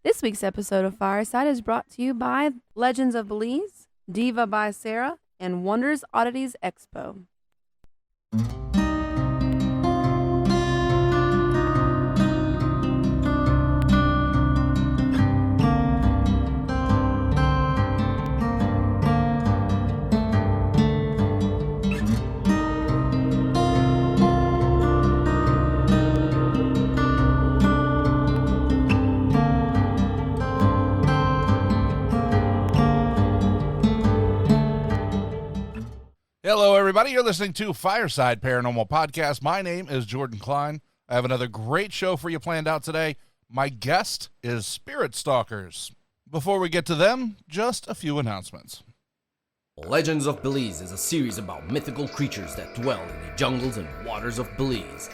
This week's episode of Fireside is brought to you by Legends of Belize, Diva by Sarah, and Wonders Oddities Expo. Hello, everybody. You're listening to Fireside Paranormal Podcast. My name is Jordan Cline. I have another great show for you planned out today. My guest is Spirit Stalkers. Before we get to them, just a few announcements. Legends of Belize is a series about mythical creatures that dwell in the jungles and waters of Belize.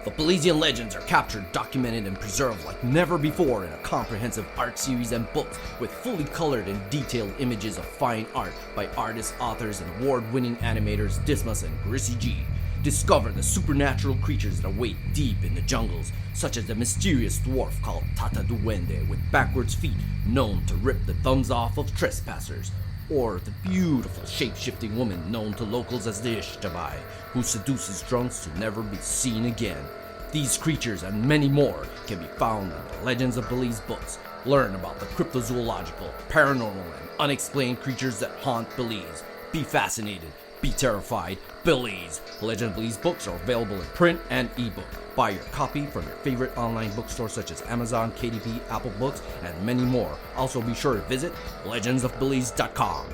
The Belizean legends are captured, documented, and preserved like never before in a comprehensive art series and books with fully colored and detailed images of fine art by artists, authors, and award-winning animators Dismas and Grissi G. Discover the supernatural creatures that await deep in the jungles, such as the mysterious dwarf called Tata Duende with backwards feet known to rip the thumbs off of trespassers, or the beautiful shape-shifting woman known to locals as the Ishtabai, who seduces drunks to never be seen again. These creatures and many more can be found in the Legends of Belize books. Learn about the cryptozoological, paranormal, and unexplained creatures that haunt Belize. Be fascinated, be terrified, Belize. Legend of Belize books are available in print and ebook. Buy your copy from your favorite online bookstore such as Amazon, KDP, Apple Books, and many more. Also be sure to visit legendsofbelize.com.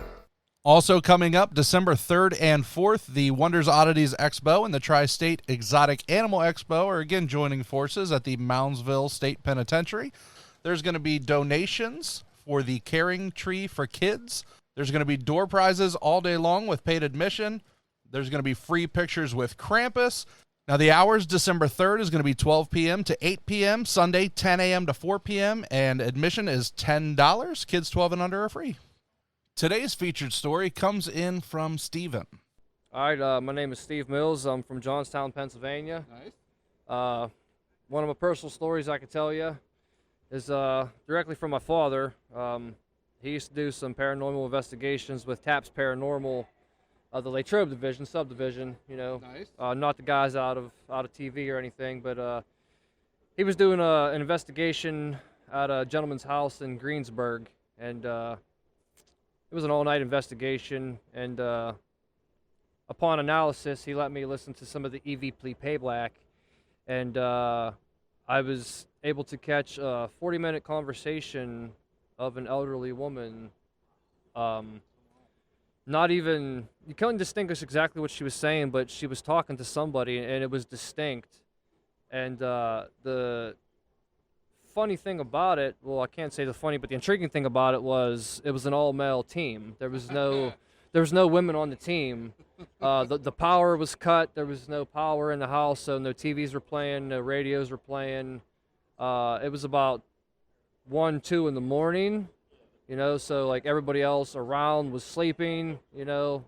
Also coming up, December 3rd and 4th, the Wonders Oddities Expo and the Tri-State Exotic Animal Expo are again joining forces at the Moundsville State Penitentiary. There's going to be donations for the Caring Tree for Kids. There's going to be door prizes all day long with paid admission. There's going to be free pictures with Krampus. Now, the hours, December 3rd is going to be 12 p.m. to 8 p.m., Sunday 10 a.m. to 4 p.m., and admission is $10. Kids 12 and under are free. Today's featured story comes in from Steven. All right, my name is Steve Mills. I'm from Johnstown, Pennsylvania. Nice. One of my personal stories I can tell you is directly from my father. He used to do some paranormal investigations with TAPS Paranormal, the Latrobe division, subdivision. You know, Nice. not the guys out of TV or anything, but he was doing an investigation at a gentleman's house in Greensburg, and it was an all-night investigation, and upon analysis, he let me listen to some of the EVP playback, and I was able to catch a 40-minute conversation of an elderly woman. Not even, you couldn't distinguish exactly what she was saying, but she was talking to somebody, and it was distinct. And the funny thing about it, well, I can't say the funny, but the intriguing thing about it was an all-male team. There was no women on the team. The power was cut. There was no power in the house, so no TVs were playing, no radios were playing. It was about 1, 2 in the morning, you know, so like everybody else around was sleeping, you know.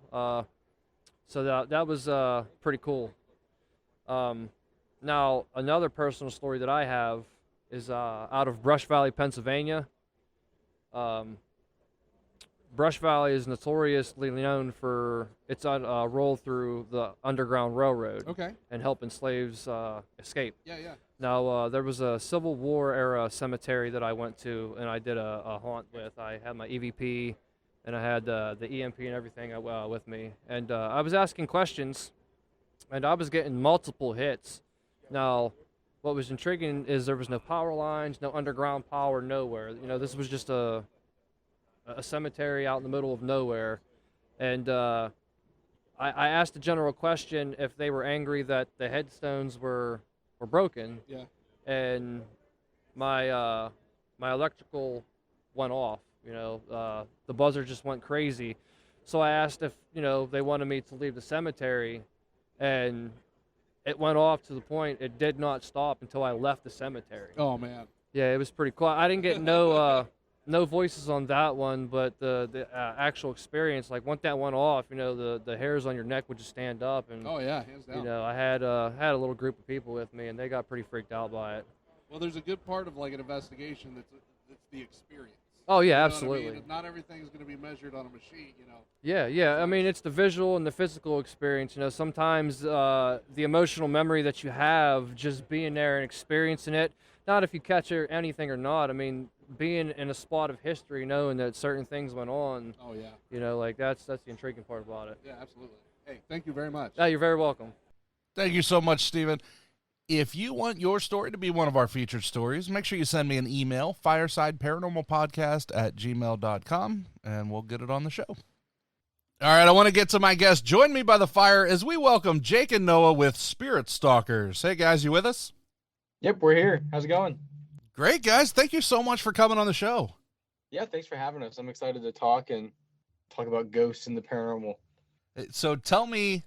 So that was pretty cool. Now, another personal story that I have is out of Brush Valley, Pennsylvania. Brush Valley is notoriously known for its role through the Underground Railroad. Okay. And helping slaves escape. Yeah. Now, there was a Civil War era cemetery that I went to, and I did a haunt with. I had my EVP, and I had the EMP and everything with me. And I was asking questions, and I was getting multiple hits. Now, what was intriguing is there was no power lines, no underground power, nowhere. You know, this was just a cemetery out in the middle of nowhere. And I asked the general question if they were angry that the headstones were broken. Yeah. And my electrical went off. You know, the buzzer just went crazy. So I asked if, you know, they wanted me to leave the cemetery, and it went off to the point it did not stop until I left the cemetery. Oh, man. Yeah, it was pretty cool. I didn't get no voices on that one, but the actual experience, like once that went off, you know, the hairs on your neck would just stand up, and Oh, yeah, hands down. you know, I had a little group of people with me, and they got pretty freaked out by it. Well, there's a good part of like an investigation that's the experience. Oh yeah, You know absolutely. what I mean? Not everything's going to be measured on a machine, you know. Yeah. I mean, it's the visual and the physical experience. You know, sometimes the emotional memory that you have just being there and experiencing it. Not if you catch anything or not. I mean, being in a spot of history, knowing that certain things went on. Oh yeah. You know, like that's the intriguing part about it. Yeah, absolutely. Hey, thank you very much. Yeah, you're very welcome. Thank you so much, Stephen. If you want your story to be one of our featured stories, make sure you send me an email, firesideparanormalpodcast@gmail.com, and we'll get it on the show. All right, I want to get to my guest. Join me by the fire as we welcome Jake and Noah with Spirit Stalkers. Hey, guys, you with us? Yep, we're here. How's it going? Great, guys. Thank you so much for coming on the show. Yeah, thanks for having us. I'm excited to talk about ghosts and the paranormal. So tell me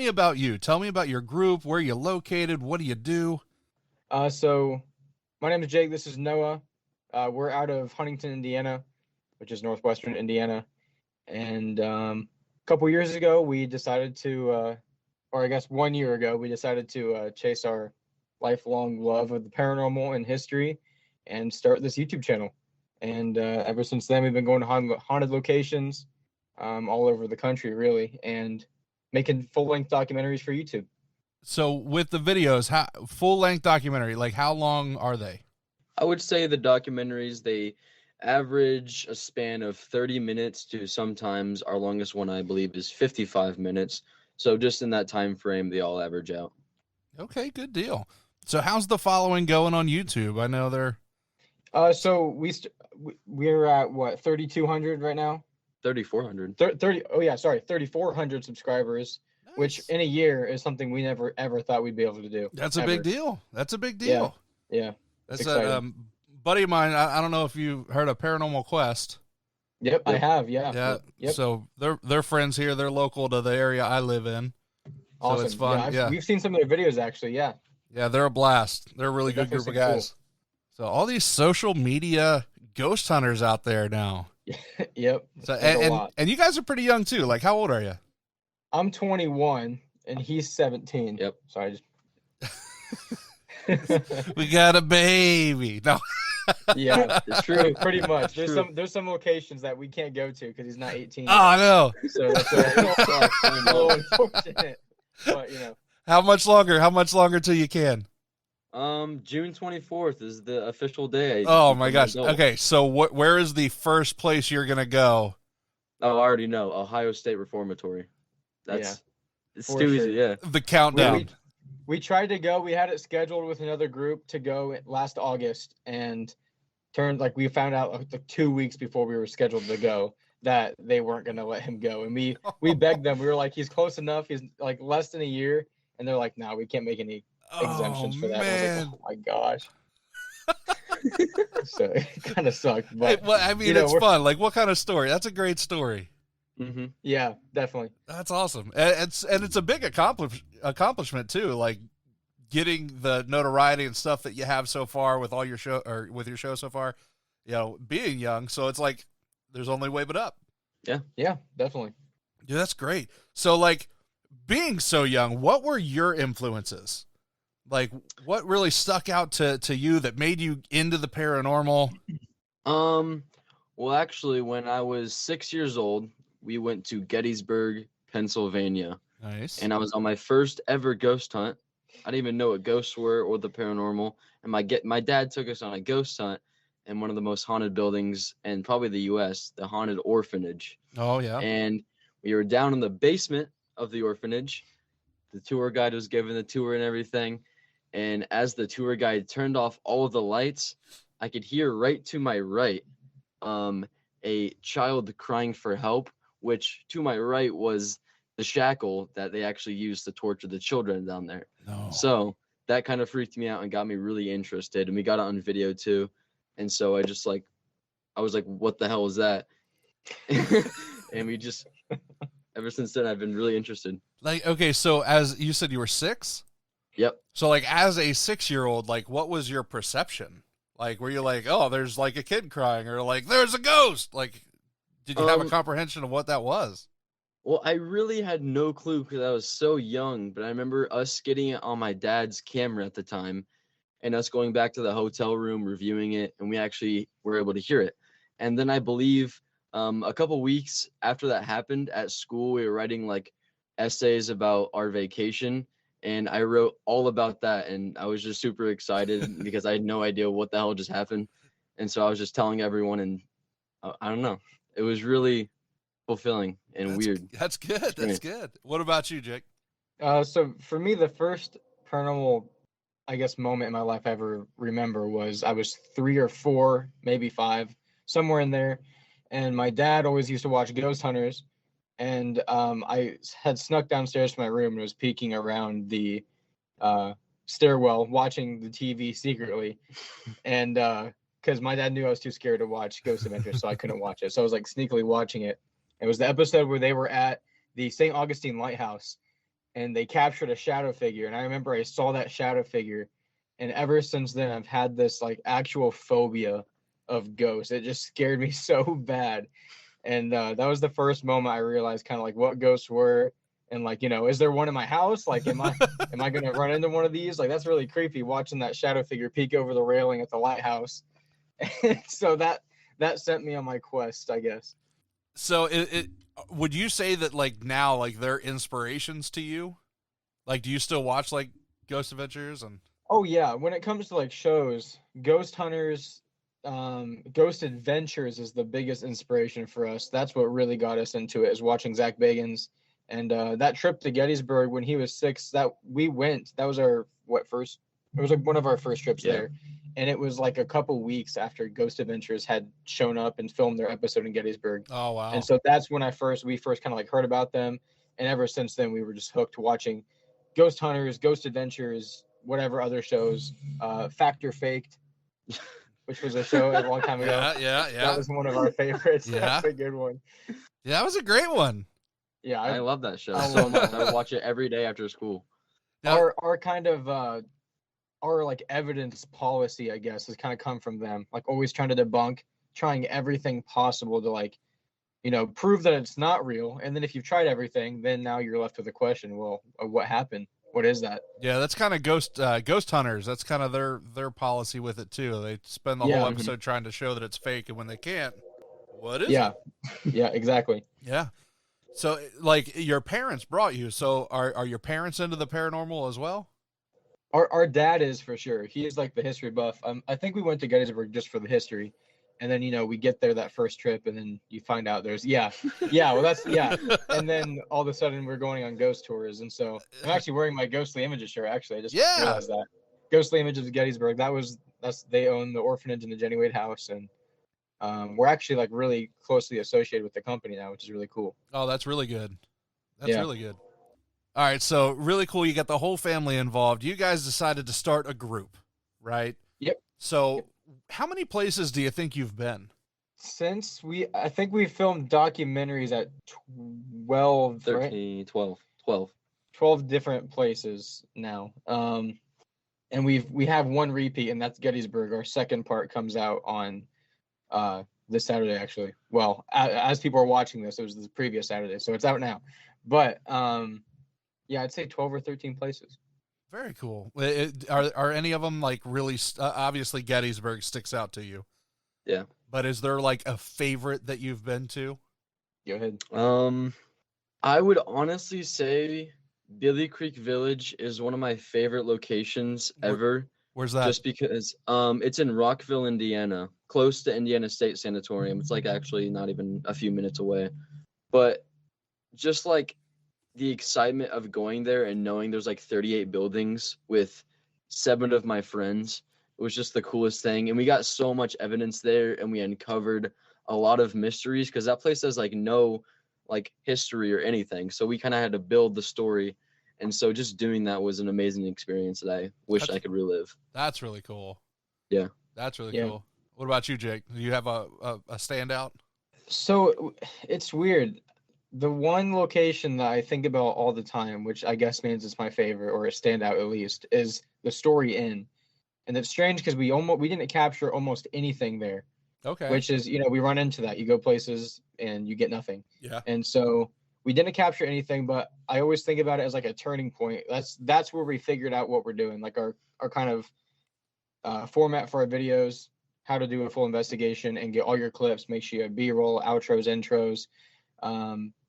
about you. Tell me about your group. Where you located? What do you do? So my name is Jake. This is Noah. We're out of Huntington, Indiana, which is northwestern Indiana. And a couple years ago, we decided to, or I guess 1 year ago, we decided to chase our lifelong love of the paranormal and history and start this YouTube channel. And ever since then, we've been going to haunted locations all over the country, really, and making full-length documentaries for YouTube. So with the videos, full-length documentary, like how long are they? I would say the documentaries, they average a span of 30 minutes to sometimes our longest one, I believe, is 55 minutes. So just in that time frame, they all average out. Okay, good deal. So how's the following going on YouTube? I know they're... So we're at what, 3,200 right now? 3,400. 3,400 subscribers, Nice. which in a year is something we never ever thought we'd be able to do. That's a ever. big deal. That's a big deal. Yeah. That's exciting. a buddy of mine. I don't know if you heard of Paranormal Quest. Yep, I have. Yeah. Yeah. Yep. So they're friends here. They're local to the area I live in. Awesome. So it's fun. Yeah. We've seen some of their videos actually. Yeah. Yeah, they're a blast. They're a really They good group of definitely seem guys. So all these social media ghost hunters out there now. Yep. So There's a lot. and you guys are pretty young too. Like, how old are you? I'm 21 and he's 17. Yep. So I just. We got a baby. No. Yeah, It's true. pretty much. True. There's some locations that we can't go to because he's not 18. Oh, I know. So that's a little unfortunate. But you know. How much longer? How much longer till you can? June 24th is the official day. Oh my gosh. Adult. Okay, so where is the first place you're gonna go? Oh, I already know. Ohio State Reformatory. It's for too sure. easy, yeah. The countdown. We tried to go. We had it scheduled with another group to go last August, and we found out like 2 weeks before we were scheduled to go that they weren't going to let him go. And we begged them. We were like, he's close enough. He's like less than a year. And they're like, no, we can't make any exemptions for that. Man. I was like, oh my gosh. So it kind of sucked. But Hey, well, I mean, it's fun. Like, what kind of story? That's a great story. Mm-hmm. yeah, definitely. That's awesome. And it's a big accomplishment too. Like getting the notoriety and stuff that you have so far with all your show or with your show so far. You know, being young, so it's like there's only way but up. Yeah, definitely. Yeah, that's great. So, like, being so young, what were your influences? Like, what really stuck out to you that made you into the paranormal? Well, actually, when I was 6 years old, we went to Gettysburg, Pennsylvania, Nice. and I was on my first ever ghost hunt. I didn't even know what ghosts were or the paranormal. And my dad took us on a ghost hunt in one of the most haunted buildings in probably the U.S., the haunted orphanage. Oh, yeah. And we were down in the basement of the orphanage. The tour guide was giving the tour and everything. And as the tour guide turned off all of the lights, I could hear right to my right a child crying for help, which to my right was the shackle that they actually used to torture the children down there. No. So that kind of freaked me out and got me really interested. And we got it on video too. And so I was like, what the hell is that? And we just, ever since then, I've been really interested. Like, okay, so as you said, you were 6? Yep. So, like, as a 6-year-old, like, what was your perception? Like, were you like, oh, there's like a kid crying, or like, there's a ghost? Like, did you have a comprehension of what that was? Well, I really had no clue because I was so young, but I remember us getting it on my dad's camera at the time. and us going back to the hotel room, reviewing it, and we actually were able to hear it. And then I believe a couple weeks after that happened at school, we were writing like essays about our vacation, and I wrote all about that, and I was just super excited because I had no idea what the hell just happened. And so I was just telling everyone, and I don't know, it was really fulfilling and weird. That's good. experience. That's good. What about you, Jake? So for me, the first paranormal, I guess, moment in my life I ever remember was I was 3 or 4, maybe 5, somewhere in there, and my dad always used to watch Ghost Hunters, and I had snuck downstairs to my room and was peeking around the stairwell, watching the TV secretly, and because my dad knew I was too scared to watch Ghost Adventures, so I couldn't watch it. So I was like sneakily watching it. It was the episode where they were at the St. Augustine Lighthouse, and they captured a shadow figure. And I remember I saw that shadow figure, and ever since then I've had this like actual phobia of ghosts. It just scared me so bad. And that was the first moment I realized kind of like what ghosts were, and like, is there one in my house? Like, am I gonna run into one of these? Like, that's really creepy watching that shadow figure peek over the railing at the lighthouse. So that sent me on my quest, I guess. So it would you say that like now like they're inspirations to you? Like, do you still watch like Ghost Adventures and? Oh yeah, when it comes to like shows, Ghost Hunters, Ghost Adventures is the biggest inspiration for us. That's what really got us into it, is watching Zach Bagans. And that trip to Gettysburg when he was 6, that we went, that was our first, it was like one of our first trips there. And it was like a couple weeks after Ghost Adventures had shown up and filmed their episode in Gettysburg. Oh wow. And so that's when we first kind of like heard about them. And ever since then we were just hooked watching Ghost Hunters, Ghost Adventures, whatever other shows, Fact or Faked, which was a show a long time ago. Yeah. That was one of our favorites. Yeah. That's a good one. Yeah, that was a great one. Yeah, I love that show I so love much. I would watch it every day after school. Now- our kind of our like evidence policy, I guess, has kind of come from them. Like always trying to debunk, trying everything possible to like, prove that it's not real. And then if you've tried everything, then now you're left with a question. Well, what happened? What is that? Yeah, that's kind of Ghost Hunters. That's kind of their policy with it too. They spend the Yeah. whole episode trying to show that it's fake, and when they can't, what is Yeah. it? Yeah, exactly. Yeah. So, like, your parents brought you. So, are your parents into the paranormal as well? Our dad is, for sure. He is like the history buff. I think we went to Gettysburg just for the history. And then, we get there that first trip, and then you find out there's, and then all of a sudden we're going on ghost tours. And so I'm actually wearing my Ghostly Images shirt, actually. I just realized that. Ghostly Images of Gettysburg, they own the orphanage and the Jenny Wade house. And we're actually like really closely associated with the company now, which is really cool. Oh, that's really good. That's really good. All right, so really cool. You got the whole family involved. You guys decided to start a group, right? Yep. So how many places do you think you've been? I think we filmed documentaries at 12, 13, right? 12. Different places now. And we have one repeat, and that's Gettysburg. Our second part comes out on this Saturday, actually. Well, as people are watching this, it was the previous Saturday, so it's out now. But I'd say 12 or 13 places. Very cool. Are any of them like really? Obviously, Gettysburg sticks out to you. Yeah. But is there like a favorite that you've been to? Go ahead. I would honestly say Billy Creek Village is one of my favorite locations ever. Where's that? Just because it's in Rockville, Indiana, close to Indiana State Sanatorium. It's like actually not even a few minutes away. But just like the excitement of going there and knowing there's like 38 buildings with 7 of my friends, it was just the coolest thing. And we got so much evidence there, and we uncovered a lot of mysteries because that place has like no like history or anything. So we kind of had to build the story. And so just doing that was an amazing experience that I wish I could relive. That's really cool. Yeah. That's really cool. What about you, Jake? Do you have a standout? So it's weird. The one location that I think about all the time, which I guess means it's my favorite or a standout at least, is the Story Inn. And it's strange because we didn't capture almost anything there. Okay. Which is, we run into that. You go places and you get nothing. Yeah. And so we didn't capture anything, but I always think about it as like a turning point. That's where we figured out what we're doing. Like our kind of format for our videos, how to do a full investigation, and get all your clips. Make sure you have B-roll, outros, intros,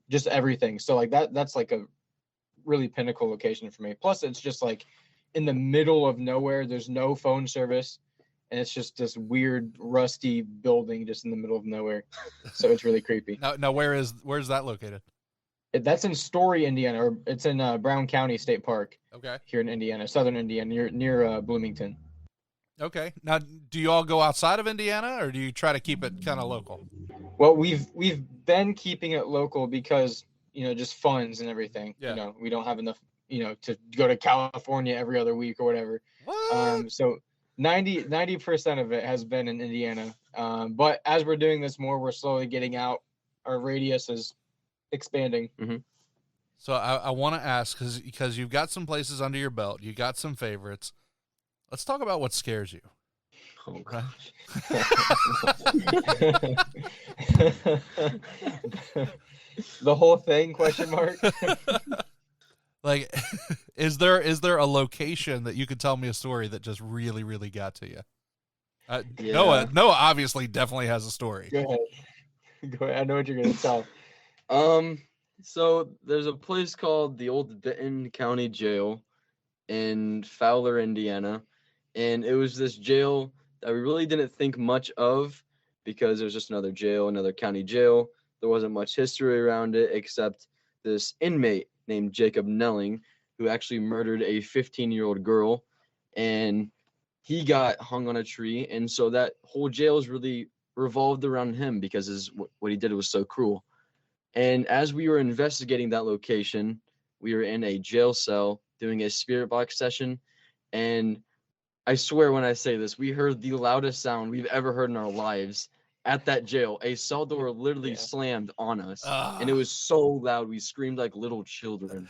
just everything. So like that's like a really pinnacle location for me. Plus, it's just like in the middle of nowhere. There's no phone service, and it's just this weird rusty building just in the middle of nowhere. So it's really creepy. Now where's that located? That's in Story, Indiana, or it's in Brown County State Park. Okay. Here in Indiana, southern Indiana, near Bloomington. Okay. Now, do you all go outside of Indiana, or do you try to keep it kind of local? Well, we've been keeping it local because just funds and everything. Yeah. We don't have enough to go to California every other week or whatever. What? So 90% of it has been in Indiana. But as we're doing this more, we're slowly getting out. Our radius is expanding. Mm-hmm. So I want to ask, because you've got some places under your belt, you got some favorites. Let's talk about what scares you. Oh, Right? The whole thing? Question mark. Like, is there a location that you could tell me a story that just really, really got to you? Yeah. Noah obviously definitely has a story. Go ahead. Go ahead. I know what you're gonna tell. So there's a place called the Old Benton County Jail in Fowler, Indiana, and it was this jail that we really didn't think much of because it was just another jail, another county jail. There wasn't much history around it except this inmate named Jacob Nelling, who actually murdered a 15-year-old girl, and he got hung on a tree, and so that whole jail is really revolved around him because what he did was so cruel. And as we were investigating that location, we were in a jail cell doing a spirit box session, and I swear when I say this, we heard the loudest sound we've ever heard in our lives at that jail. A cell door literally slammed on us, and it was so loud we screamed like little children.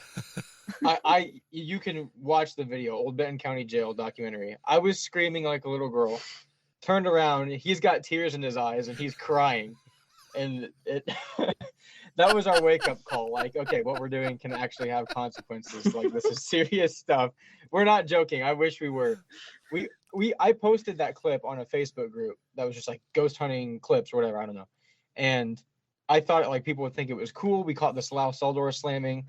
You can watch the video, Old Benton County Jail documentary. I was screaming like a little girl. Turned around, he's got tears in his eyes and he's crying, and it that was our wake-up call. Like, okay, what we're doing can actually have consequences. Like, this is serious stuff. We're not joking. I wish we were. I posted that clip on a Facebook group that was just like ghost hunting clips or whatever, I don't know, and I thought like people would think it was cool. We caught this loud cell door slamming,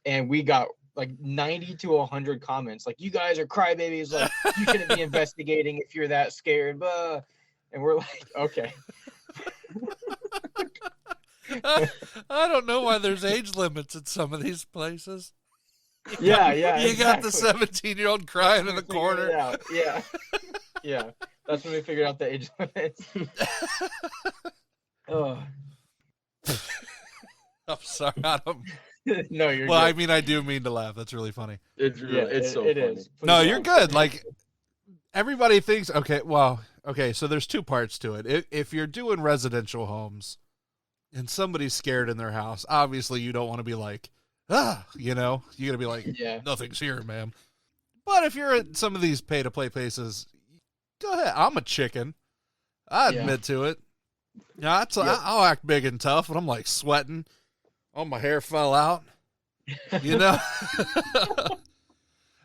and we got like 90 to 100 comments like, you guys are crybabies, like you shouldn't be investigating if you're that scared, blah. And we're like, okay. I don't know why there's age limits at some of these places. Yeah, You got the exactly. 17-year-old crying in the corner. Yeah. Yeah. That's when we figured out the age limits. Oh. I'm sorry. I don't... No, you're Well, good. I mean, I do mean to laugh. That's really funny. It's so it funny. is. No, Please you're don't. good. Like, everybody thinks, okay, so there's two parts to it. If you're doing residential homes and somebody's scared in their house, obviously you don't want to be like, you're going to be like, Yeah. nothing's here, ma'am. But if you're at some of these pay-to-play places, go ahead. I'm a chicken. I admit to it. Yeah, I'll act big and tough, but I'm like sweating. Oh, my hair fell out.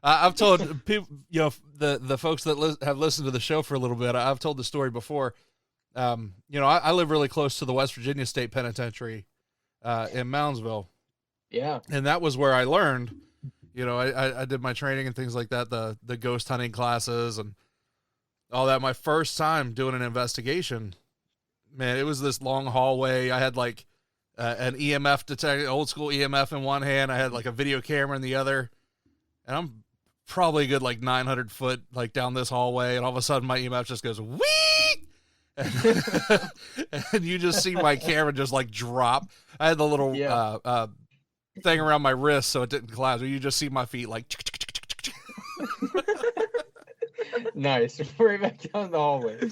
I've told people, the folks that have listened to the show for a little bit, I've told the story before. I live really close to the West Virginia State Penitentiary in Moundsville. Yeah. And that was where I learned, I did my training and things like that, the ghost hunting classes and all that. My first time doing an investigation, man, it was this long hallway. I had like an EMF detector, old school EMF in one hand. I had like a video camera in the other, and I'm probably a good like 900 foot like down this hallway, and all of a sudden my EMF just goes wee, and you just see my camera just like drop. I had the little thing around my wrist so it didn't collapse. You just see my feet like. Nice. Right back down the hallway.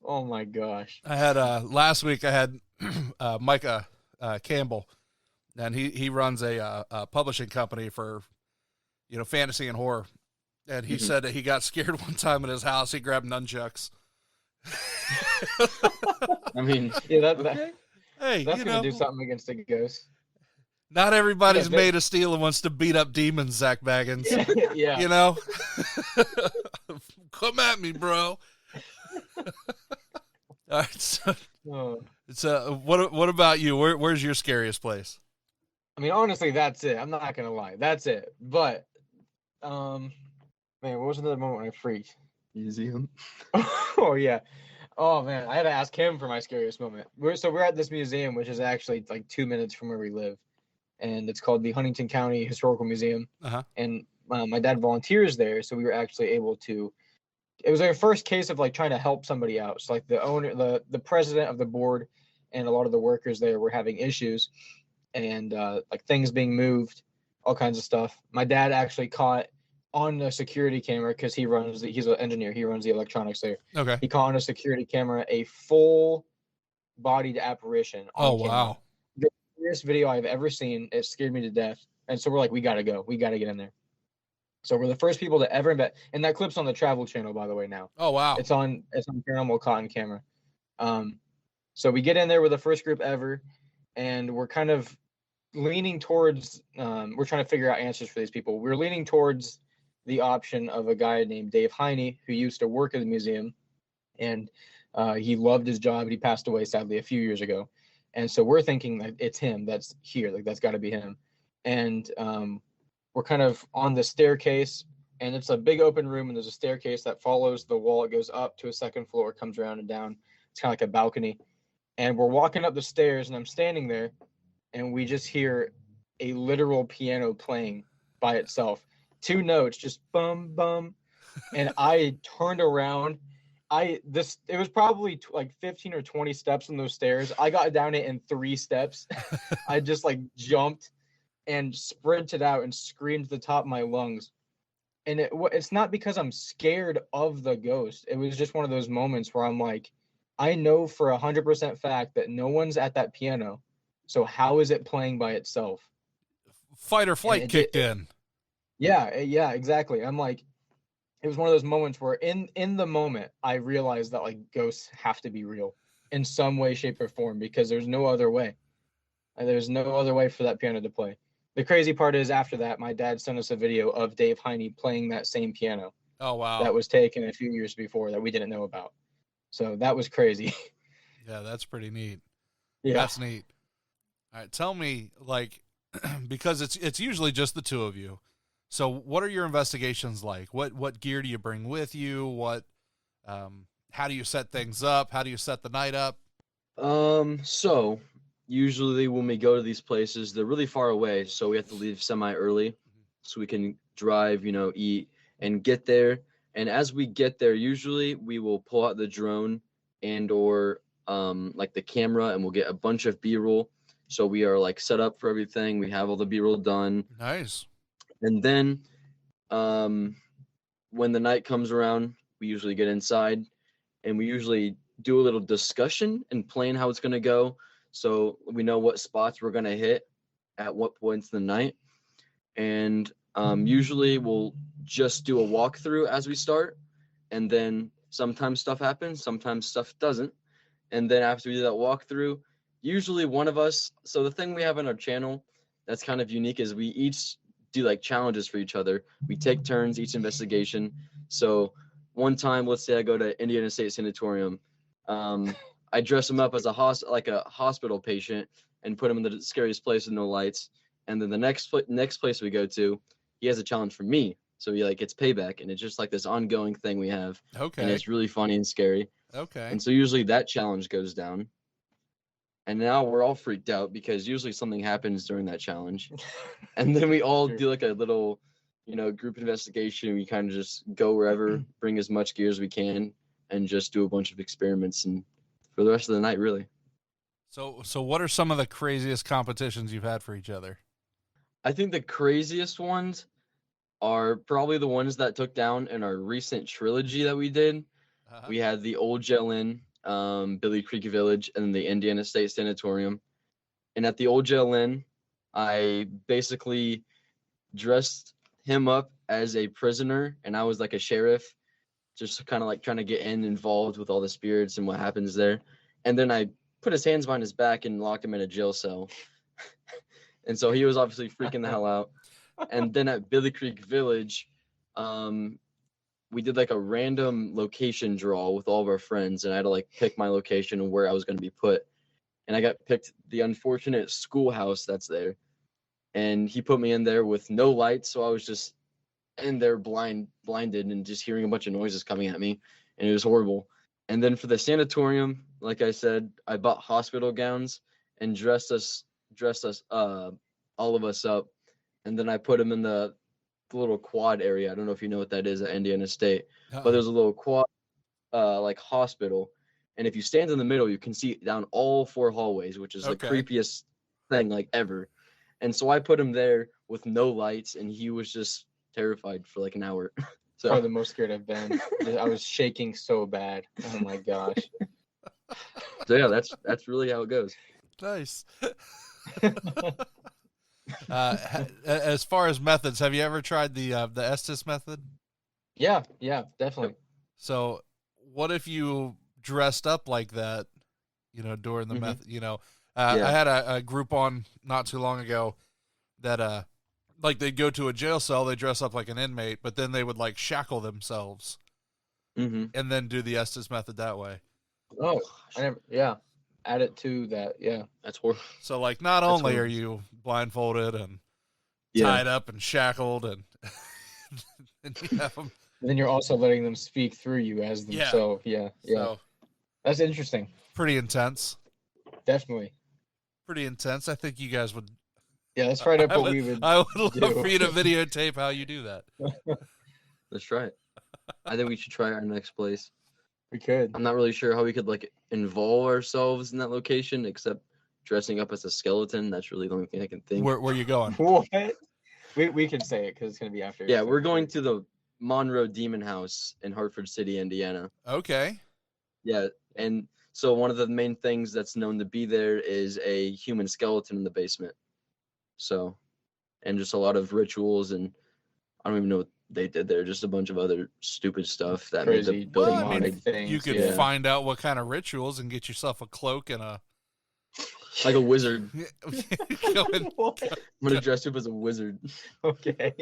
Oh my gosh. I had last week. I had Micah Campbell, and he runs a publishing company for fantasy and horror. And he said that he got scared one time in his house. He grabbed nunchucks. I mean, Yeah, Hey, that's gonna do something against a ghost. not everybody's Yeah, made of steel and wants to beat up demons, Zach Baggins. Yeah. Come at me, bro. All right. So, what about you? Where's your scariest place? I mean, honestly, that's it. I'm not gonna lie, that's it. But, man, what was another moment when I freaked? Museum. Oh yeah. Oh man, I had to ask him for my scariest moment. We're at this museum, which is actually like 2 minutes from where we live, and it's called the Huntington County Historical Museum. Uh-huh. And my dad volunteers there, so we were actually able to. It was our first case of like trying to help somebody out. So like the owner, the president of the board, and a lot of the workers there were having issues, and like things being moved, all kinds of stuff. My dad actually caught on the security camera because he's an engineer. He runs the electronics there. Okay. He caught on a security camera a full bodied apparition on camera. Wow. The scariest video I've ever seen. It scared me to death. And so we're like, we gotta go. We gotta get in there. So we're the first people to ever bet. And that clip's on the Travel Channel, by the way. Now Oh wow. it's on Paranormal cotton camera. So we get in there with the first group ever, and we're kind of leaning towards. We're trying to figure out answers for these people. We're leaning towards the option of a guy named Dave Heine, who used to work at the museum, and he loved his job. He passed away sadly a few years ago, and so we're thinking that it's him that's here. Like that's got to be him. And we're kind of on the staircase, and it's a big open room, and there's a staircase that follows the wall. It goes up to a second floor, comes around and down. It's kind of like a balcony, and we're walking up the stairs, and I'm standing there, and we just hear a literal piano playing by itself. 2 notes, just bum bum, and I turned around. It was probably like 15 or 20 steps on those stairs. I got down it in 3 steps. I just like jumped and sprinted out and screamed at the top of my lungs. And it's not because I'm scared of the ghost. It was just one of those moments where I'm like, I know for 100% fact that no one's at that piano. So how is it playing by itself? Fight or flight kicked in. Yeah, exactly. I'm like, it was one of those moments where in the moment I realized that like ghosts have to be real in some way, shape, or form, because there's no other way. And there's no other way for that piano to play. The crazy part is after that, my dad sent us a video of Dave Heine playing that same piano. Oh wow. That was taken a few years before that we didn't know about. So that was crazy. Yeah, that's pretty neat. Yeah. That's neat. All right, tell me, like, because it's usually just the two of you. So what are your investigations like? What gear do you bring with you? How do you set things up? How do you set the night up? So usually when we go to these places, they're really far away, so we have to leave semi early so we can drive, eat and get there. And as we get there, usually we will pull out the drone and or like the camera, and we'll get a bunch of B-roll. So we are like set up for everything. We have all the B-roll done. Nice. And then when the night comes around, we usually get inside and we usually do a little discussion and plan how it's going to go. So we know what spots we're going to hit at what points in the night. And usually we'll just do a walkthrough as we start. And then sometimes stuff happens, sometimes stuff doesn't. And then after we do that walkthrough, usually one of us, so the thing we have on our channel that's kind of unique is we each do like challenges for each other. We take turns each investigation. So one time, let's say I go to Indiana State Sanatorium. I dress him up as a hospital patient and put him in the scariest place with no lights. And then the next place we go to, he has a challenge for me. So he like gets payback, and it's just like this ongoing thing we have. Okay. And it's really funny and scary. Okay. And so usually that challenge goes down. And now we're all freaked out because usually something happens during that challenge. And then we all do like a little, group investigation. We kind of just go wherever, bring as much gear as we can, and just do a bunch of experiments and for the rest of the night, really. So what are some of the craziest competitions you've had for each other? I think the craziest ones are probably the ones that took down in our recent trilogy that we did. Uh-huh. We had the Old Jail Inn, Billy Creek Village, and the Indiana State Sanatorium. And at the Old Jail Inn, I basically dressed him up as a prisoner, and I was like a sheriff, just kind of like trying to get involved with all the spirits and what happens there. And then I put his hands behind his back and locked him in a jail cell. And so he was obviously freaking the hell out. And then at Billy Creek Village, we did like a random location draw with all of our friends, and I had to like pick my location and where I was going to be put. And I got picked the unfortunate schoolhouse that's there. And he put me in there with no lights, so I was just in there blinded and just hearing a bunch of noises coming at me, and it was horrible. And then for the sanatorium, like I said, I bought hospital gowns and dressed us all of us up, and then I put them in the little quad area. I don't know if you know what that is at Indiana State, but there's a little quad like hospital, and if you stand in the middle, you can see down all 4 hallways, which is the creepiest thing like ever. And so I put him there with no lights, and he was just terrified for like an hour. So Probably the most scared I've been. I was shaking so bad. Oh my gosh. so yeah, that's really how it goes. Nice. As far as methods, have you ever tried the Estes method? Yeah, definitely. So what if you dressed up like that, during the method, I had a group on not too long ago that, like they'd go to a jail cell, they dress up like an inmate, but then they would like shackle themselves and then do the Estes method that way. Oh, add it to that. Yeah. That's horrible. So like, not only are you blindfolded and tied up and shackled and, and you have them, then you're also letting them speak through you as them. Yeah. So yeah. So, that's interesting. pretty intense. Definitely. Pretty intense. I think you guys would. Yeah, let's write up what we would. I would love do. for you to videotape how you do that. Let's try it. I think we should try our next place. We could. I'm not really sure how we could like involve ourselves in that location, except dressing up as a skeleton. That's really the only thing I can think. Where are you going? What? We can say it because it's gonna be after. Yeah, we're going to the Monroe Demon House in Hartford City, Indiana. Okay. Yeah, and so one of the main things that's known to be there is a human skeleton in the basement. So, and just a lot of rituals, and I don't even know what they did there. Just a bunch of other stupid stuff that made the Crazy building demonic haunted. things. You could Yeah. find out what kind of rituals and get yourself a cloak and a. Like a wizard. Go and- What? I'm gonna dress up as a wizard. Okay.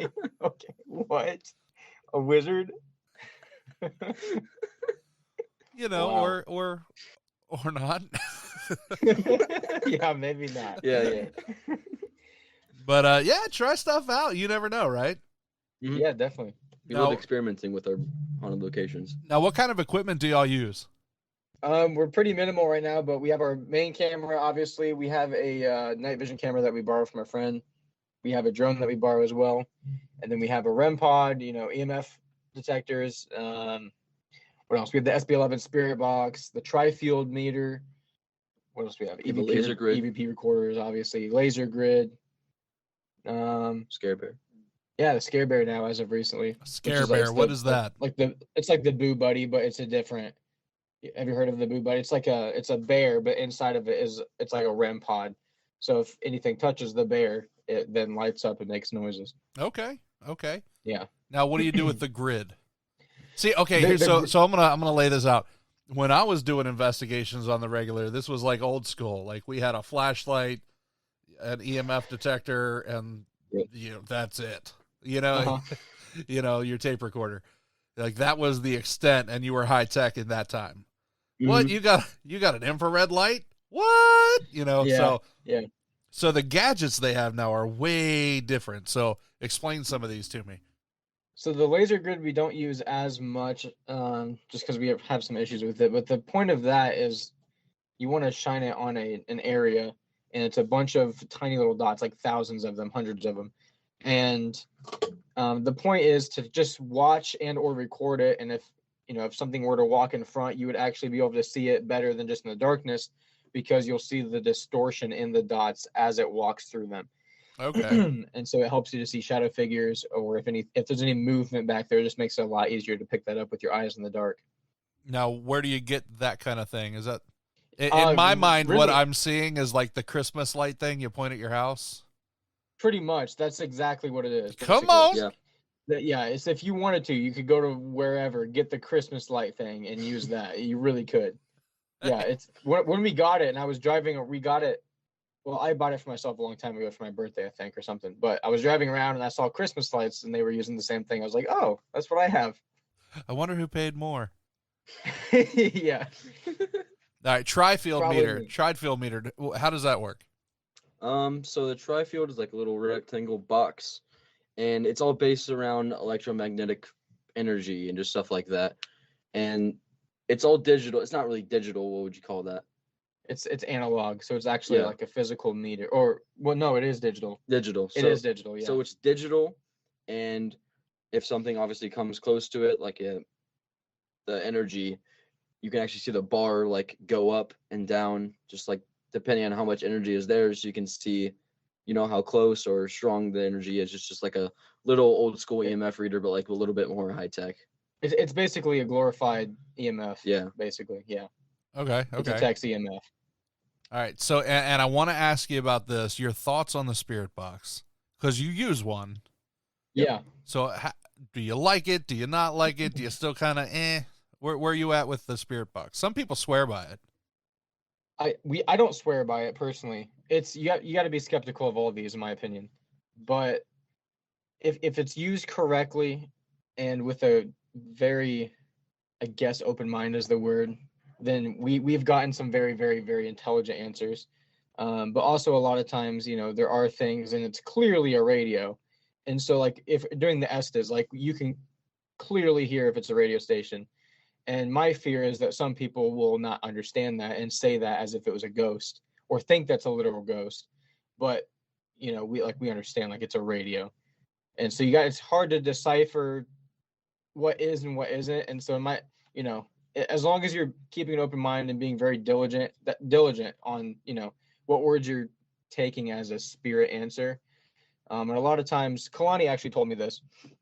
Okay. What? A wizard? Wow. or not. Yeah, maybe not. Yeah. But try stuff out. You never know, right? Yeah, definitely. We No. love experimenting with our haunted locations. Now, what kind of equipment do y'all use? We're pretty minimal right now, but we have our main camera. Obviously, we have a night vision camera that we borrow from a friend. We have a drone that we borrow as well, and then we have a REM pod. EMF detectors. What else? We have the SB11 Spirit Box, the Tri-Field meter. What else do we have? have a laser grid. EVP recorders, obviously, laser grid. Scare Bear. Yeah, the Scare Bear now, as of recently. Scare is like Bear. What the- is that? It's like the Boo Buddy, but it's a different. Have you heard of the Boo Buddy? It's a bear, but inside of it's like a REM pod. So if anything touches the bear, it then lights up and makes noises. Okay. Yeah. Now, what do you do with the grid? See, okay, The so I'm gonna lay this out. When I was doing investigations on the regular, this was like old school. Like we had a flashlight, an EMF detector, and that's it. Your tape recorder. Like that was the extent, and you were high tech in that time. What you got an infrared light? What? So the gadgets they have now are way different. So explain some of these to me. So the laser grid we don't use as much, just because we have some issues with it. But the point of that is, you want to shine it on an area, and it's a bunch of tiny little dots, like thousands of them, hundreds of them, and the point is to just watch and or record it. And if something were to walk in front, you would actually be able to see it better than just in the darkness, because you'll see the distortion in the dots as it walks through them. Okay. And so it helps you to see shadow figures, or if there's any movement back there, it just makes it a lot easier to pick that up with your eyes in the dark. Now, where do you get that kind of thing? Is that in Uh, my mind? really- What I'm seeing is like the Christmas light thing you point at your house. Pretty much, that's exactly what it is. Come basically. on. Yeah. Yeah, it's if you wanted to, you could go to wherever, get the Christmas light thing, and use that. You really could. Yeah, it's when we got it, and I was driving. We got it. Well, I bought it for myself a long time ago for my birthday, I think, or something. But I was driving around and I saw Christmas lights, and they were using the same thing. I was like, oh, that's what I have. I wonder who paid more. Yeah. All right, tri-field Probably meter. me. Tri-field meter. How does that work? So the tri-field is like a little rectangle box, and it's all based around electromagnetic energy and just stuff like that. And it's all digital. It's not really digital. What would you call that? It's analog, so it's actually Yeah. like a physical meter. Or well, no, it is digital. Digital. It is digital. Yeah. So it's digital, and if something obviously comes close to it, like the energy, you can actually see the bar like go up and down, just like depending on how much energy is there. So you can see, how close or strong the energy is. It's just like a little old school EMF reader, but like a little bit more high tech. It's basically a glorified EMF. Yeah. Basically, yeah. Okay. It Okay. detects EMF. All right. So, and I want to ask you about this. Your thoughts on the spirit box, because you use one. Yeah. So, do you like it? Do you not like it? Do you still kind of Where are you at with the spirit box? Some people swear by it. I don't swear by it personally. It's you got to be skeptical of all of these, in my opinion. But if it's used correctly and with a very, I guess, open mind is the word, then we've gotten some very, very, very intelligent answers. But also a lot of times, there are things, and it's clearly a radio. And so, like, if during the Estes, like, you can clearly hear if it's a radio station. And my fear is that some people will not understand that and say that as if it was a ghost, or think that's a literal ghost. But, we understand, like, it's a radio. And so it's hard to decipher what is and what isn't. And so as long as you're keeping an open mind and being very diligent on, what words you're taking as a spirit answer. And a lot of times, Kalani actually told me this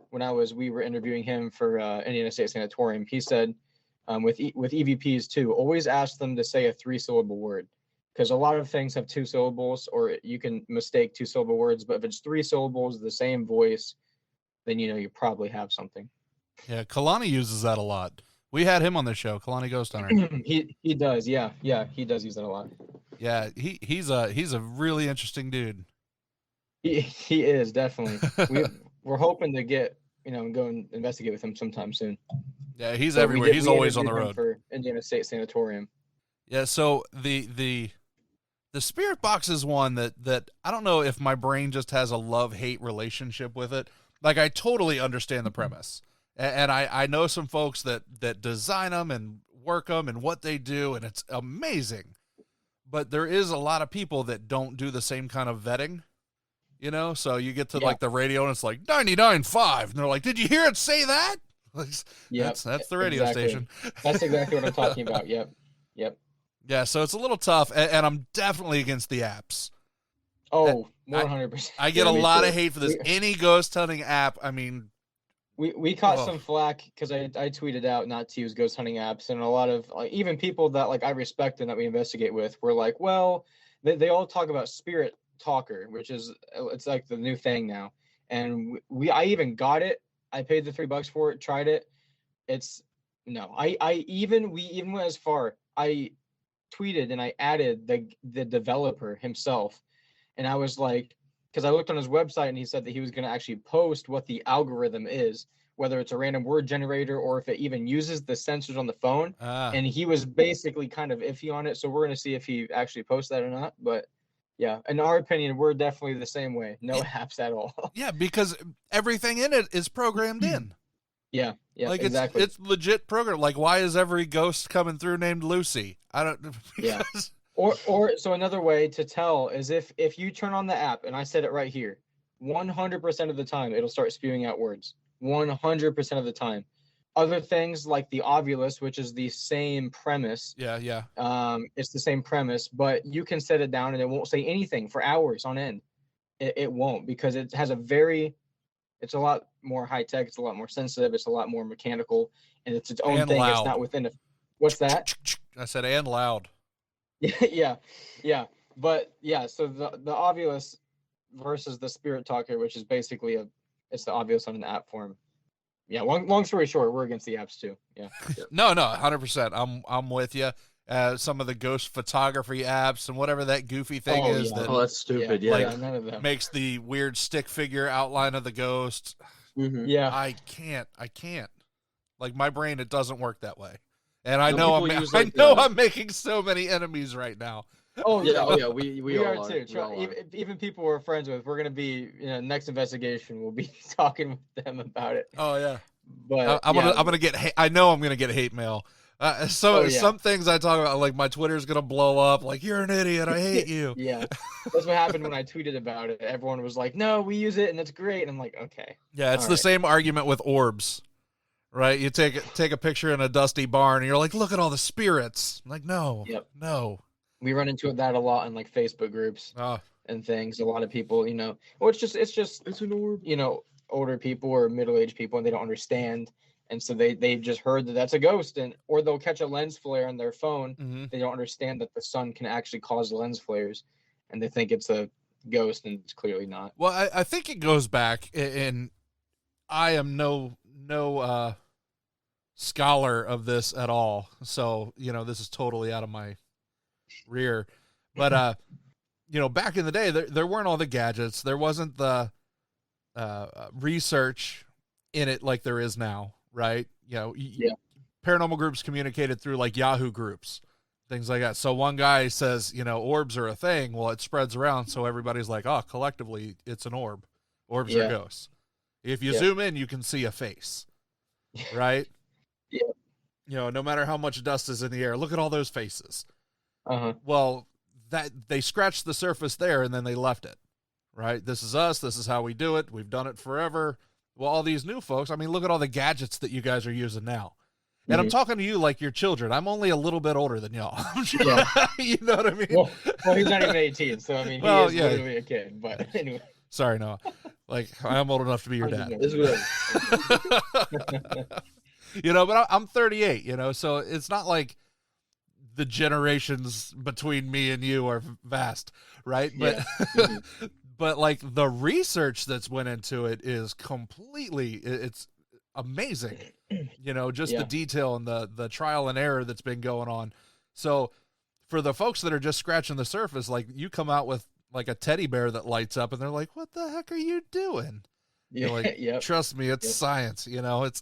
when we were interviewing him for Indiana State Sanatorium. He said, with EVPs too, always ask them to say a 3-syllable word, because a lot of things have 2 syllables, or you can mistake 2-syllable words. But if it's 3 syllables, the same voice, then you probably have something. Yeah, Kalani uses that a lot. We had him on the show, Kalani Ghost Hunter. He does, yeah, he does use that a lot. Yeah, he's a really interesting dude. He is definitely. We're hoping to get go and investigate with him sometime soon. Yeah, he's everywhere. He's always on the road for Indiana State Sanatorium. Yeah, so the spirit box is one that I don't know if my brain just has a love-hate relationship with it. Like, I totally understand the premise, and I know some folks that design them and work them and what they do, and it's amazing. But there is a lot of people that don't do the same kind of vetting, so you get to like the radio and it's like 99.5, and they're like, did you hear it say that? Yeah, that's the radio station. That's exactly what I'm talking about. Yep. Yeah, so it's a little tough, and I'm definitely against the apps. Oh, 100%. I get a lot of hate for this. Any ghost hunting app, I mean... We caught some flack because I tweeted out not to use ghost hunting apps, and a lot of even people that I respect and that we investigate with were like, well, they all talk about Spirit Talker, which is it's like the new thing now. And I even got it. I paid the $3 for it, tried it. It's no. We even went as far. I tweeted and I added the developer himself, and I was like, because I looked on his website and he said that he was going to actually post what the algorithm is, whether it's a random word generator or if it even uses the sensors on the phone. And he was basically kind of iffy on it. So we're going to see if he actually posts that or not. But yeah, in our opinion, we're definitely the same way. No apps at all. Yeah, because everything in it is programmed in. Yeah, like exactly. It's legit program. Like, why is every ghost coming through named Lucy? I don't. Yeah. Or so another way to tell is if you turn on the app, and I said it right here, 100% of the time it'll start spewing out words. 100% of the time. Other things like the Ovulus, which is the same premise. Yeah. It's the same premise, but you can set it down and it won't say anything for hours on end. It won't, because it has it's a lot more high tech. It's a lot more sensitive. It's a lot more mechanical, and it's its own thing. Loud. It's not within what's that? I said, and loud. Yeah. But yeah, so the Ovulus versus the Spirit Talker, which is basically it's the Ovulus on an app form. Yeah, long story short, we're against the apps too. Yeah. No, 100%. I'm with you. Some of the ghost photography apps and whatever that goofy thing is. Yeah. That's stupid. Yeah. None of them. Makes the weird stick figure outline of the ghost. Mm-hmm. Yeah. I can't. Like my brain, it doesn't work that way. And I Some know people use, I like, know I'm making so many enemies right now. Oh Yeah, oh yeah, we we all are are. too. We all are. Even people we're friends with, we're gonna be, next investigation, we'll be talking with them about it. Oh yeah. But I'm gonna get. I know I'm gonna get hate mail. Oh, yeah. Some things I talk about, like my Twitter's gonna blow up. Like you're an idiot. I hate you. yeah, that's what happened when I tweeted about it. Everyone was like, "No, we use it and it's great." And I'm like, "Okay." Yeah, it's All the right. same argument with orbs, right? You take a picture in a dusty barn, and you're like, look at all the spirits. I'm like, no, Yep. no. We run into that a lot in like Facebook groups Oh, and things. A lot of people, well, it's just It's an orb. older people or middle-aged people, and they don't understand, and so they just heard that that's a ghost, or they'll catch a lens flare on their phone. mm-hmm. They don't understand that the sun can actually cause lens flares, and they think it's a ghost, and it's clearly not. Well, I think it goes back, and I am no scholar of this at all, so this is totally out of my rear. But back in the day, there weren't all the gadgets. There wasn't the research in it like there is now, right? Yeah. Paranormal groups communicated through like Yahoo groups, things like that. So one guy says, orbs are a thing. Well, it spreads around, so everybody's like, oh, collectively, it's an orb. Orbs are Yeah. ghosts. If you Yeah. zoom in, you can see a face, right? Yeah. No matter how much dust is in the air, look at all those faces. Uh-huh. Well, that they scratched the surface there and then they left it, right? This is us. This is how we do it. We've done it forever. Well, all these new folks, I mean, look at all the gadgets that you guys are using now. And I'm talking to you like you're children. I'm only a little bit older than y'all. Yeah. You know what I mean? Well, he's not even 18, so I mean, he is literally a kid. But anyway, Sorry, Noah. Like, I'm old enough to be your dad. It's good. But I'm 38, so it's not like the generations between me and you are vast, right? But Yeah. but like the research that's went into it is it's amazing. Just Yeah. the detail and the trial and error that's been going on. So for the folks that are just scratching the surface, like you come out with like a teddy bear that lights up and they're like, what the heck are you doing? Yeah. You're like, Yep. trust me, it's Yep. science, it's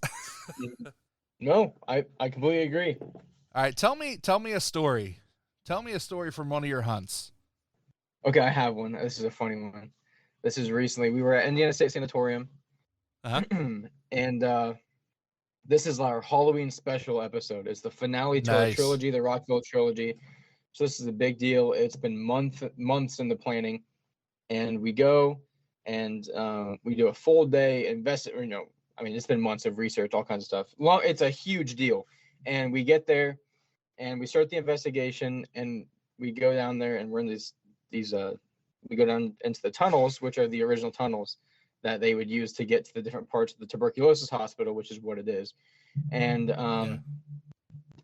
No, I completely agree. all right. Tell me a story. Tell me a story from one of your hunts. Okay, I have one. This is a funny one. This is recently. We were at Indiana State Sanatorium. Uh-huh. And this is our Halloween special episode. It's the finale to our Nice. trilogy, the Rockville trilogy. So this is a big deal. It's been months in the planning. And we go and we do a full day it's been months of research, all kinds of stuff. It's a huge deal. And we get there and we start the investigation and we go down there and we're in these we go down into the tunnels, which are the original tunnels that they would use to get to the different parts of the tuberculosis hospital, which is what it is. And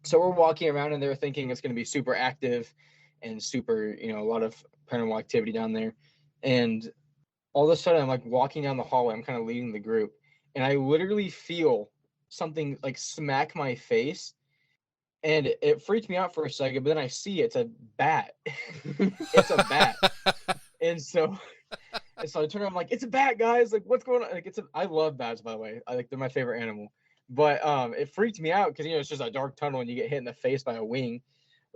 so we're walking around and they're thinking it's going to be super active and super, a lot of paranormal activity down there. And all of a sudden I'm like walking down the hallway, I'm kind of leading the group, and I literally feel something like smack my face. And it freaked me out for a second, but then I see it's a bat. It's a bat. And so I turn around, I'm like, it's a bat, guys. Like, what's going on? Like, I love bats, by the way. They're my favorite animal. But it freaked me out because it's just a dark tunnel and you get hit in the face by a wing.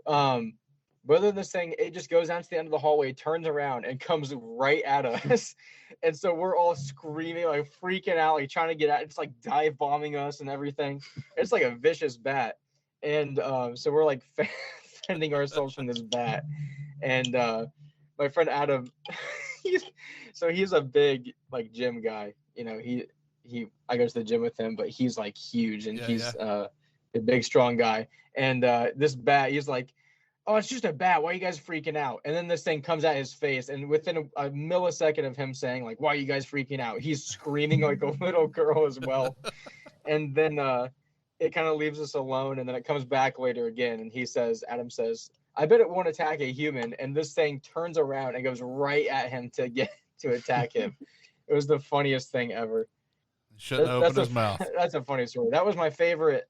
But other than this thing, it just goes down to the end of the hallway, turns around, and comes right at us. And so we're all screaming, like freaking out, like trying to get out. It's like dive bombing us and everything. It's like a vicious bat. And so we're like fending ourselves from this bat. And my friend Adam, he's a big like gym guy. I go to the gym with him, but he's like huge and he's a big strong guy. And this bat, he's like, oh, it's just a bat. Why are you guys freaking out? And then this thing comes at his face, and within a millisecond of him saying like, why are you guys freaking out, he's screaming like a little girl as well. And then it kind of leaves us alone, and then it comes back later again, and Adam says, I bet it won't attack a human. And this thing turns around and goes right at him to attack him. It was the funniest thing ever. Shouldn't have opened his mouth. That's a funny story. That was my favorite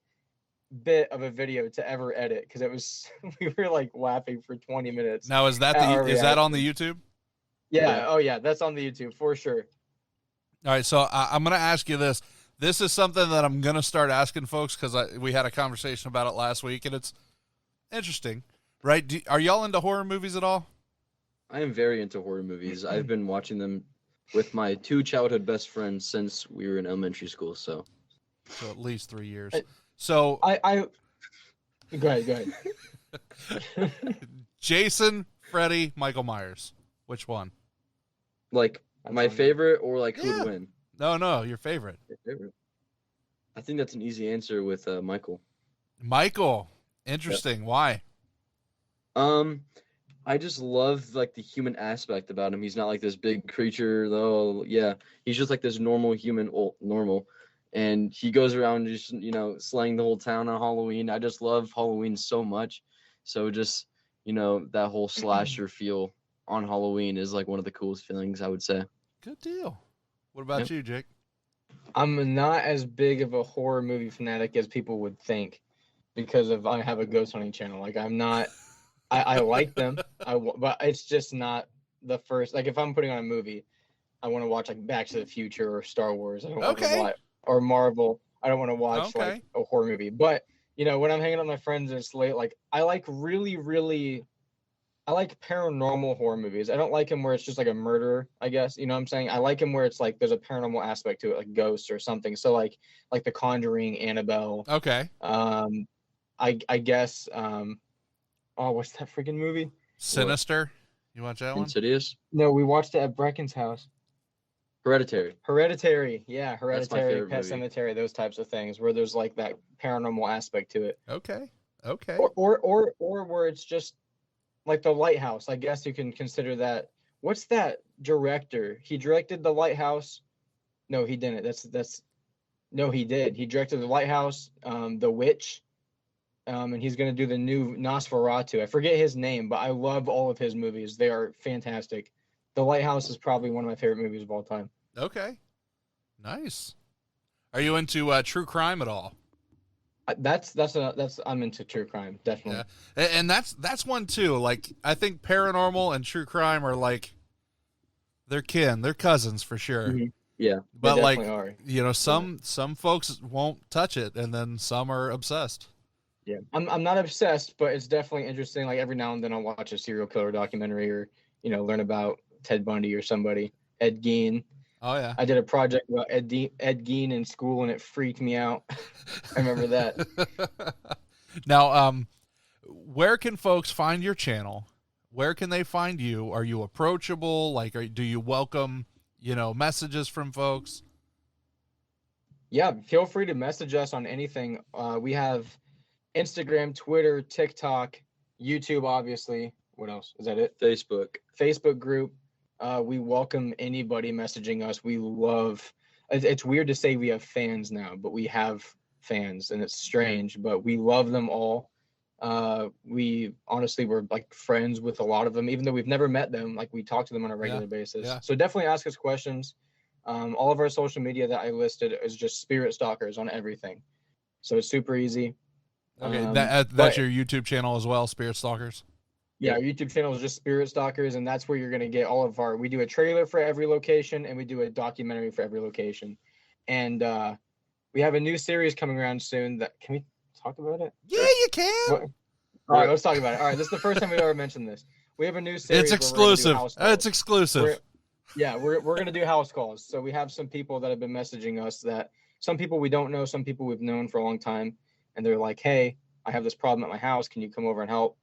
bit of a video to ever edit because it was we were like laughing for 20 minutes. Now is that on the YouTube? Yeah. Oh yeah, that's on the YouTube for sure. All right, so I'm gonna ask you this. This is something that I'm gonna start asking folks because we had a conversation about it last week, and it's interesting, right? Are y'all into horror movies at all? I am very into horror movies. I've been watching them with my 2 childhood best friends since we were in elementary school. So at least 3 years. I- So Go ahead. Jason, Freddy, Michael Myers. Which one? like That's my fine. favorite or like Yeah. who'd win? No, your favorite. Your favorite. I think that's an easy answer with Michael. Michael. Interesting. Why? I just love like the human aspect about him. He's not like this big creature though. Yeah, he's just like this normal human, well, normal, and he goes around just slaying the whole town on Halloween. I just love Halloween so much. So just that whole slasher feel on Halloween is like one of the coolest feelings, I would say. Good deal. What about you, Jake? I'm not as big of a horror movie fanatic as people would think because I have a ghost hunting channel. Like I'm not. I like them, but it's just not the first. Like if I'm putting on a movie, I want to watch like Back to the Future or Star Wars. I don't want to watch or Marvel. I don't want to watch like a horror movie. But when I'm hanging out with my friends and it's late, like I like I like paranormal horror movies. I don't like them where it's just like a murder, I guess. You know what I'm saying? I like them where it's like there's a paranormal aspect to it, like ghosts or something. So like The Conjuring, Annabelle. Okay. I guess what's that freaking movie? Sinister. You watch that one? Insidious. No, we watched it at Brecken's house. Hereditary. Yeah, Hereditary, favorite Pet movie. Cemetery, those types of things where there's like that paranormal aspect to it. Okay. Or where it's just like The Lighthouse. I guess you can consider that. What's that director? He directed The Lighthouse. No, he didn't. No, he did. He directed The Lighthouse, The Witch, and he's gonna do the new Nosferatu. I forget his name, but I love all of his movies. They are fantastic. The Lighthouse is probably one of my favorite movies of all time. Okay. Nice. Are you into true crime at all? I'm into true crime, definitely. Yeah. And that's one too. Like I think paranormal and true crime are like they're cousins for sure. Mhm. Yeah. But They like definitely are. some folks won't touch it, and then some are obsessed. Yeah, I'm not obsessed, but it's definitely interesting. Like every now and then I'll watch a serial killer documentary or learn about Ted Bundy or somebody, Ed Gein. Oh yeah. I did a project about Ed Gein in school and it freaked me out. I remember that. Now, where can folks find your channel? Where can they find you? Are you approachable? Like, do you welcome messages from folks? Yeah, feel free to message us on anything. We have Instagram, Twitter, TikTok, YouTube, obviously. What else? Is that it? Facebook group. We welcome anybody messaging us. We love. It's weird to say we have fans now, but we have fans, and it's strange, but we love them all. We honestly were like friends with a lot of them, even though we've never met them. Like we talk to them on a regular basis. Yeah. So definitely ask us questions. All of our social media that I listed is just Spirit Stalkers on everything. So it's super easy. Okay, that's your YouTube channel as well, Spirit Stalkers. Yeah, our YouTube channel is just Spirit Stalkers, and that's where you're going to get all of we do a trailer for every location, and we do a documentary for every location. And we have a new series coming around soon. Can we talk about it? Yeah, you can. All right, let's talk about it. All right, this is the first time we've ever mentioned this. We have a new series. It's exclusive. It's exclusive. We're going to do house calls. So we have some people that have been messaging us that some people we don't know, some people we've known for a long time. And they're like, hey, I have this problem at my house. Can you come over and help?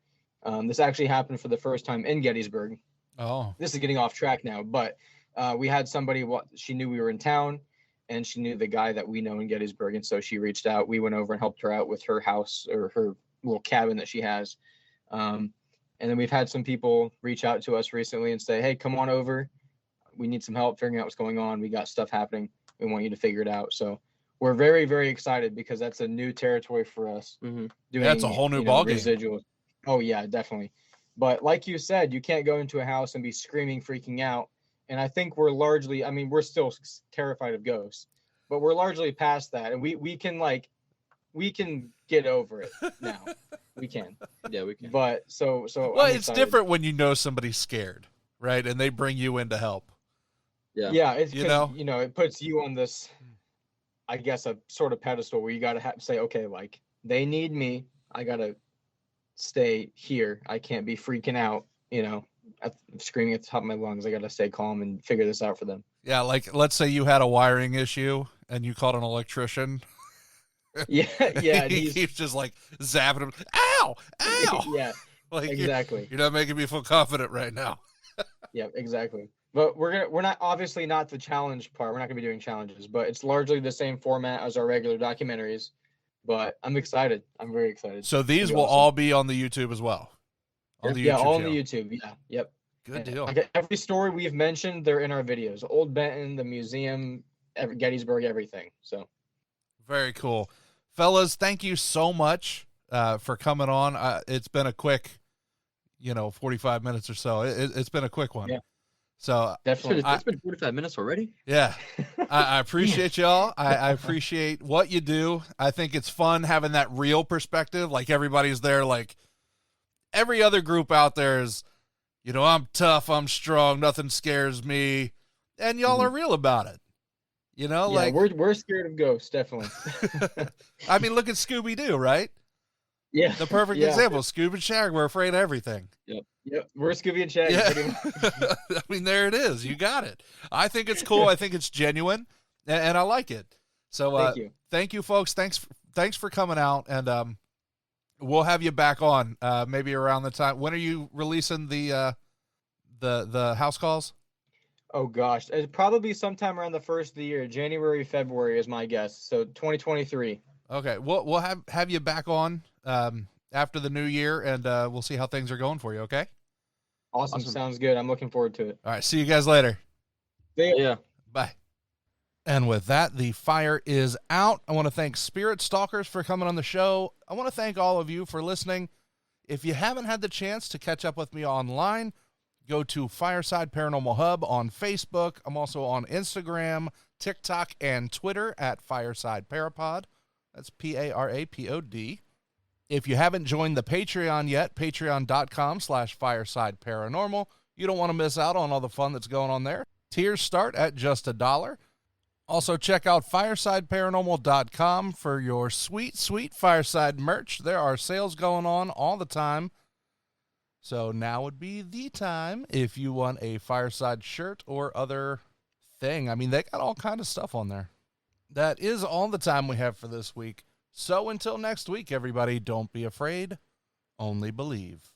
This actually happened for the first time in Gettysburg. Oh. This is getting off track now, but we had somebody, she knew we were in town, and she knew the guy that we know in Gettysburg, and so she reached out. We went over and helped her out with her house or her little cabin that she has. And then we've had some people reach out to us recently and say, hey, come on over. We need some help figuring out what's going on. We got stuff happening. We want you to figure it out. So we're very, very excited because that's a new territory for us. Mm-hmm. That's a whole new ballgame. Residuals. Oh yeah, definitely. But like you said, you can't go into a house and be screaming, freaking out. And I think we're largely, we're still terrified of ghosts, but we're largely past that. And we can get over it now. We can. Yeah, we can. But so well, I'm it's excited. different when you know somebody's scared, right? And they bring you in to help. Yeah. Yeah, it's You know? it puts you on this. I guess, a sort of pedestal where you got to say, okay, like they need me. I got to stay here. I can't be freaking out, screaming at the top of my lungs. I got to stay calm and figure this out for them. Yeah, like let's say you had a wiring issue and you called an electrician. Yeah, yeah. He keeps just like zapping him. Ow! Ow! Yeah, Like exactly. You're not making me feel confident right now. Yeah, exactly. But we're not obviously not the challenge part. We're not gonna be doing challenges, but it's largely the same format as our regular documentaries. But I'm excited. I'm very excited. So these will awesome. all be on the YouTube as well. On the Yeah, YouTube all on channel. the YouTube. Yeah, yep. Good And, deal. like, every story we've mentioned, they're in our videos. Old Benton, the museum, Gettysburg, everything. So Very cool. Fellas, thank you so much for coming on. It's been a quick, 45 minutes or so. It's been a quick one. Yeah. So definitely. It's been 45 minutes already. yeah, I appreciate y'all. I appreciate what you do. I think it's fun having that real perspective. Like everybody's there. Like every other group out there is, I'm tough, I'm strong, nothing scares me, and y'all are real about it. Yeah, like we're scared of ghosts, definitely. I mean, look at Scooby-Doo, right? Yeah. The perfect Yeah. example. Scooby and Shag were afraid of everything. Yep. We're Scooby and Shaggy. Yeah. Pretty much. I mean, there it is. You got it. I think it's cool. I think it's genuine, and I like it. So Thank you. Thank you, folks. Thanks for coming out, and we'll have you back on maybe around the time. When are you releasing the house calls? Oh gosh, it'd probably be sometime around the first of the year, January, February is my guess. So 2023. Okay, we'll have you back on after the new year, and we'll see how things are going for you. Okay. Awesome. Sounds good. I'm looking forward to it. All right. See you guys later. Yeah. Bye. And with that, the fire is out. I want to thank Spirit Stalkers for coming on the show. I want to thank all of you for listening. If you haven't had the chance to catch up with me online, go to Fireside Paranormal Hub on Facebook. I'm also on Instagram, TikTok, and Twitter at Fireside Parapod. That's Parapod. If you haven't joined the Patreon yet, patreon.com/Fireside Paranormal. You don't want to miss out on all the fun that's going on there. Tiers start at just $1. Also, check out firesideparanormal.com for your sweet, sweet Fireside merch. There are sales going on all the time. So now would be the time if you want a Fireside shirt or other thing. I mean, they got all kind of stuff on there. That is all the time we have for this week. So until next week, everybody, don't be afraid, only believe.